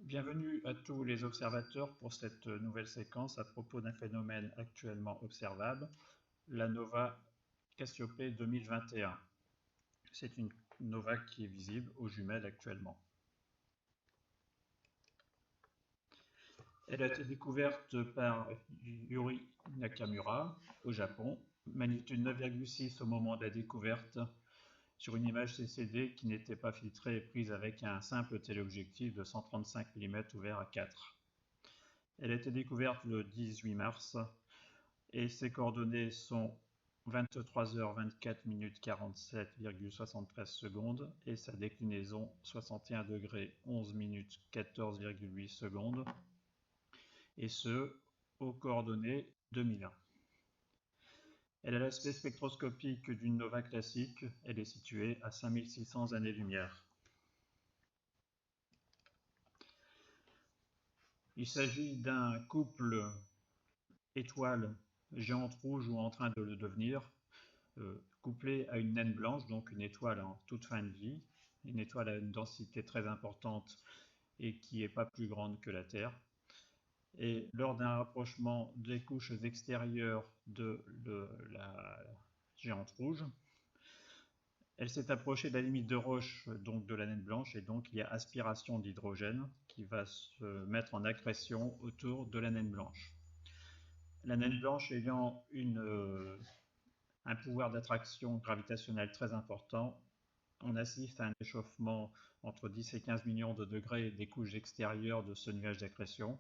Bienvenue à tous les observateurs pour cette nouvelle séquence à propos d'un phénomène actuellement observable, la nova Cassiopée 2021. C'est une nova qui est visible aux jumelles actuellement. Elle a été découverte par Yuri Nakamura au Japon, magnitude 9,6 au moment de la découverte, sur une image CCD qui n'était pas filtrée et prise avec un simple téléobjectif de 135 mm ouvert à 4. Elle a été découverte le 18 mars et ses coordonnées sont 23h24 47,73 secondes et sa déclinaison 61 degrés 11 minutes 14,8 secondes et ce aux coordonnées 2001. Elle a l'aspect spectroscopique d'une nova classique, elle est située à 5600 années-lumière. Il s'agit d'un couple étoile géante rouge ou en train de le devenir, couplé à une naine blanche, donc une étoile en toute fin de vie, une étoile à une densité très importante et qui n'est pas plus grande que la Terre. Et lors d'un rapprochement des couches extérieures de la géante rouge, elle s'est approchée de la limite de Roche, donc de la naine blanche, et donc il y a aspiration d'hydrogène qui va se mettre en accrétion autour de la naine blanche. La naine blanche ayant un pouvoir d'attraction gravitationnelle très important, on assiste à un échauffement entre 10 et 15 millions de degrés des couches extérieures de ce nuage d'accrétion,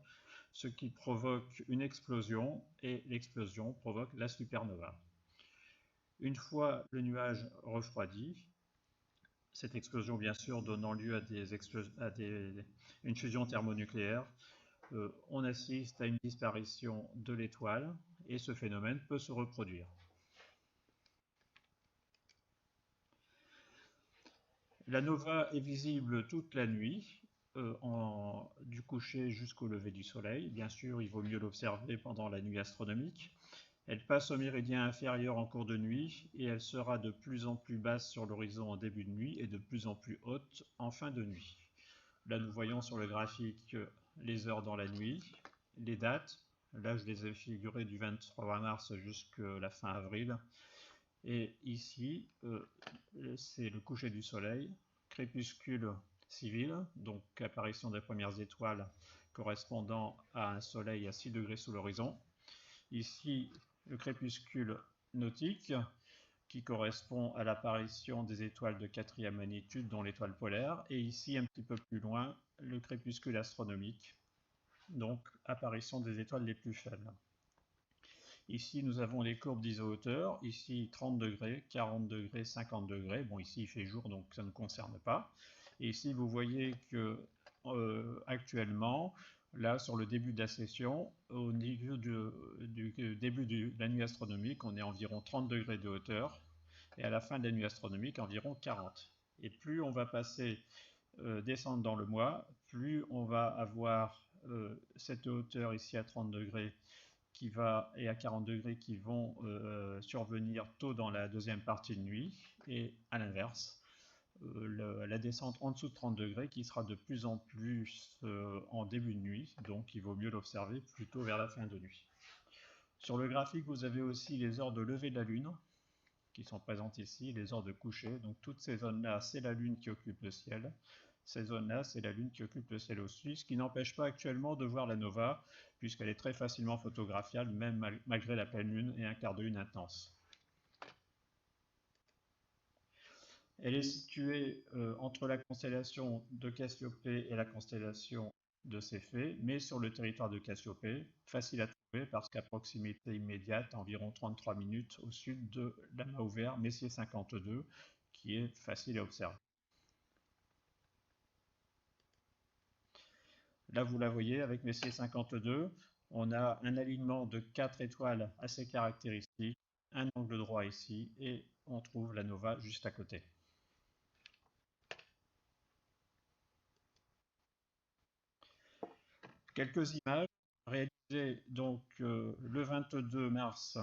ce qui provoque une explosion, et l'explosion provoque la supernova. Une fois le nuage refroidi, cette explosion bien sûr donnant lieu à une fusion thermonucléaire, on assiste à une disparition de l'étoile et ce phénomène peut se reproduire. La nova est visible toute la nuit, du coucher jusqu'au lever du soleil. Bien sûr, il vaut mieux l'observer pendant la nuit astronomique. Elle passe au méridien inférieur en cours de nuit et elle sera de plus en plus basse sur l'horizon en début de nuit et de plus en plus haute en fin de nuit. Là, nous voyons sur le graphique les heures dans la nuit, les dates. Là, je les ai figurées du 23 mars jusqu'à la fin avril. Et ici, c'est le coucher du soleil, crépuscule civil, donc apparition des premières étoiles correspondant à un soleil à 6 degrés sous l'horizon. Ici, le crépuscule nautique, qui correspond à l'apparition des étoiles de 4e magnitude, dont l'étoile polaire. Et ici, un petit peu plus loin, le crépuscule astronomique, donc apparition des étoiles les plus faibles. Ici, nous avons les courbes d'iso-hauteur. Ici, 30 degrés, 40 degrés, 50 degrés. Bon, ici, il fait jour, donc ça ne concerne pas. Et ici, vous voyez que actuellement, là, sur le début de la session, au niveau du début de la nuit astronomique, on est environ 30 degrés de hauteur. Et à la fin de la nuit astronomique, environ 40. Et plus on va descendre dans le mois, plus on va avoir cette hauteur ici à 30 degrés et à 40 degrés qui vont survenir tôt dans la deuxième partie de nuit, et à l'inverse, la descente en dessous de 30 degrés qui sera de plus en plus en début de nuit, donc il vaut mieux l'observer plutôt vers la fin de nuit. Sur le graphique, vous avez aussi les heures de lever de la Lune, qui sont présentes ici, les heures de coucher. Donc toutes ces zones-là, c'est la Lune qui occupe le ciel. Ces zones-là, c'est la Lune qui occupe le ciel aussi, ce qui n'empêche pas actuellement de voir la nova, puisqu'elle est très facilement photographiable, même malgré la pleine Lune et un quart de lune intense. Elle est située entre la constellation de Cassiopée et la constellation de Céphée, mais sur le territoire de Cassiopée, facile à trouver parce qu'à proximité immédiate, environ 33 minutes au sud de l'amas ouvert Messier 52, qui est facile à observer. Là, vous la voyez avec Messier 52, on a un alignement de 4 étoiles assez caractéristique, un angle droit ici, et on trouve la nova juste à côté. Quelques images réalisées donc le 22 mars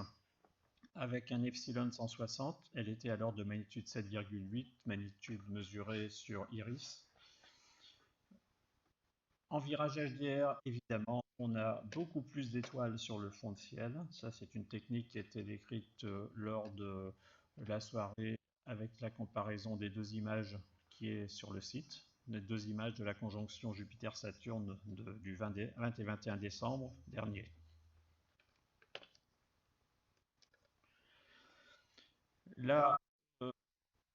avec un epsilon 160. Elle était alors de magnitude 7,8, magnitude mesurée sur iris. En virage HDR, évidemment, on a beaucoup plus d'étoiles sur le fond de ciel. Ça, c'est une technique qui a été décrite lors de la soirée avec la comparaison des deux images qui est sur le site. Les deux images de la conjonction Jupiter-Saturne du 20 et 21 décembre dernier. Là,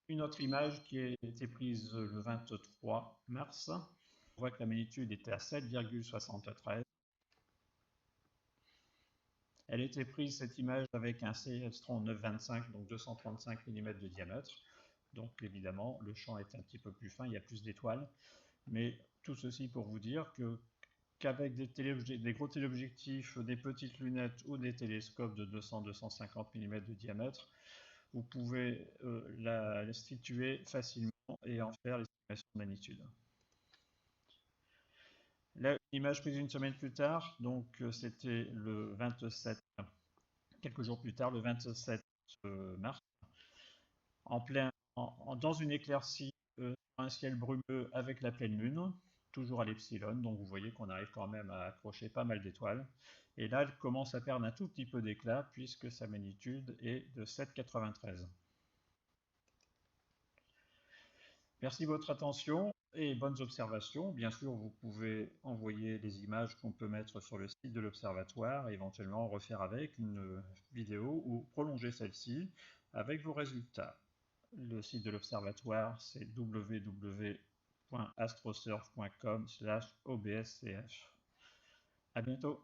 une autre image qui a été prise le 23 mars. On voit que la magnitude était à 7,73. Elle a été prise, cette image, avec un Célestron 925, donc 235 mm de diamètre. Donc évidemment, le champ est un petit peu plus fin, il y a plus d'étoiles. Mais tout ceci pour vous dire qu'avec des gros téléobjectifs, des petites lunettes ou des télescopes de 200-250 mm de diamètre, vous pouvez la situer facilement et en faire l'estimation de magnitude. Là, une image prise une semaine plus tard, donc c'était le 27, quelques jours plus tard, le 27 mars, dans une éclaircie, un ciel brumeux avec la pleine lune, toujours à l'epsilon, donc vous voyez qu'on arrive quand même à accrocher pas mal d'étoiles. Et là, elle commence à perdre un tout petit peu d'éclat puisque sa magnitude est de 7,93. Merci de votre attention et bonnes observations. Bien sûr, vous pouvez envoyer les images qu'on peut mettre sur le site de l'Observatoire, éventuellement refaire avec une vidéo ou prolonger celle-ci avec vos résultats. Le site de l'Observatoire, c'est www.astrosurf.com/obscf. À bientôt.